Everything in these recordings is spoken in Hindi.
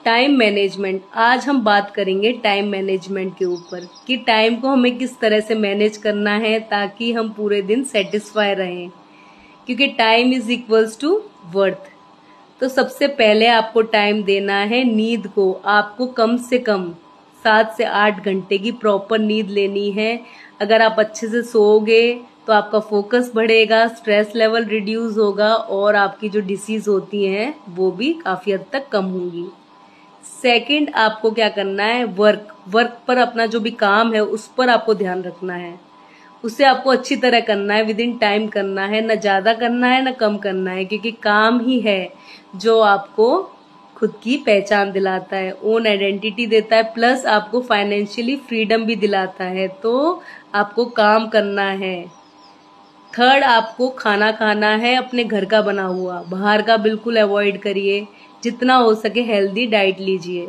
Time management. आज हम बात करेंगे टाइम मैनेजमेंट के ऊपर कि टाइम को हमें किस तरह से मैनेज करना है ताकि हम पूरे दिन सेटिस्फाई रहें, क्योंकि time is equals to worth. तो सबसे पहले आपको टाइम देना है नींद को। आपको कम से कम 7 से 8 घंटे की प्रॉपर नींद लेनी है। अगर आप अच्छे से सोओगे तो आपका फोकस बढ़ेगा, स्ट्रेस लेवल रिड्यूस होगा और आपकी जो डिसीज होती हैं वो भी काफी हद तक कम होंगी। सेकंड, आपको क्या करना है, वर्क पर अपना जो भी काम है उस पर आपको ध्यान रखना है। उसे आपको अच्छी तरह करना है, विद इन टाइम करना है, न ज्यादा करना है न कम करना है, क्योंकि काम ही है जो आपको खुद की पहचान दिलाता है, ओन आइडेंटिटी देता है, प्लस आपको फाइनेंशियली फ्रीडम भी दिलाता है। तो आपको काम करना है। थर्ड, आपको खाना खाना है अपने घर का बना हुआ, बाहर का बिल्कुल अवॉइड करिए, जितना हो सके हेल्दी डाइट लीजिए।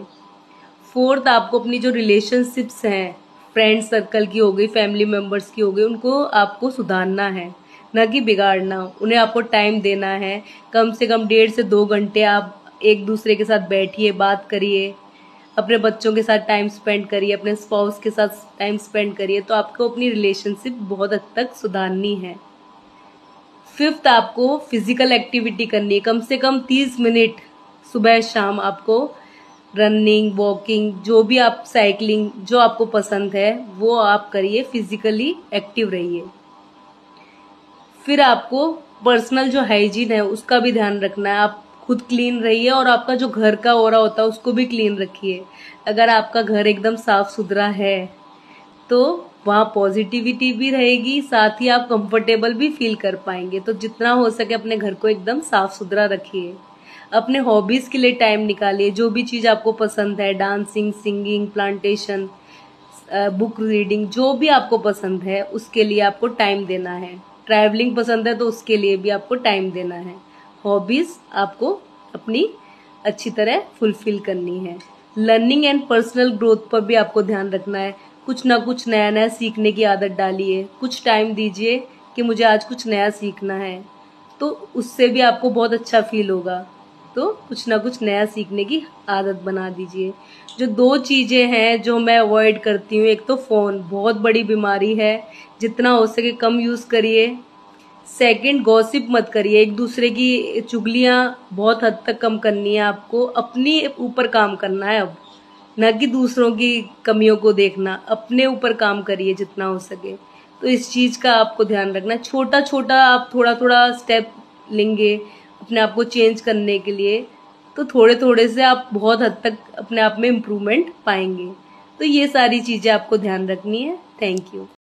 फोर्थ, आपको अपनी जो रिलेशनशिप्स हैं, फ्रेंड सर्कल की हो गई, फैमिली मेंबर्स की हो गई, उनको आपको सुधारना है, न कि बिगाड़ना। उन्हें आपको टाइम देना है, कम से कम 1.5 से 2 घंटे आप एक दूसरे के साथ बैठिए, बात करिए, अपने बच्चों के साथ टाइम स्पेंड करिए, अपने स्पाउस के साथ टाइम स्पेंड करिए। तो आपको अपनी रिलेशनशिप बहुत हद तक सुधारनी है। फिफ्थ, आपको फिजिकल एक्टिविटी करनी है, कम से कम 30 मिनट सुबह शाम आपको रनिंग, वॉकिंग, जो भी आप साइकिलिंग, जो आपको पसंद है वो आप करिए, फिजिकली एक्टिव रहिए। फिर आपको पर्सनल जो हाइजीन है उसका भी ध्यान रखना है। आप खुद क्लीन रहिए और आपका जो घर का ओरा होता है उसको भी क्लीन रखिए। अगर आपका घर एकदम साफ सुथरा है तो वहाँ पॉजिटिविटी भी रहेगी, साथ ही आप कंफर्टेबल भी फील कर पाएंगे। तो जितना हो सके अपने घर को एकदम साफ सुथरा रखिए। अपने हॉबीज के लिए टाइम निकालिए, जो भी चीज आपको पसंद है, dancing, singing, plantation, book reading, जो भी आपको पसंद है उसके लिए आपको टाइम देना है। ट्रैवलिंग पसंद है तो उसके लिए भी आपको टाइम देना है। हॉबीज आपको अपनी अच्छी तरह फुलफिल करनी है। लर्निंग एंड पर्सनल ग्रोथ पर भी आपको ध्यान रखना है। कुछ ना कुछ नया नया सीखने की आदत डालिए। कुछ टाइम दीजिए कि मुझे आज कुछ नया सीखना है, तो उससे भी आपको बहुत अच्छा फील होगा। तो कुछ ना कुछ नया सीखने की आदत बना दीजिए। जो 2 चीजें हैं जो मैं अवॉइड करती हूँ, एक तो फोन, बहुत बड़ी बीमारी है, जितना हो सके कम यूज करिए। सेकंड, गॉसिप मत करिए, एक दूसरे की चुगलियां बहुत हद तक कम करनी है। आपको अपने ऊपर काम करना है अब, न कि दूसरों की कमियों को देखना। अपने ऊपर काम करिए जितना हो सके। तो इस चीज का आपको ध्यान रखना है। छोटा छोटा आप थोड़ा थोड़ा स्टेप लेंगे अपने आप को चेंज करने के लिए, तो थोड़े थोड़े से आप बहुत हद तक अपने आप में इम्प्रूवमेंट पाएंगे। तो ये सारी चीजें आपको ध्यान रखनी है। Thank you.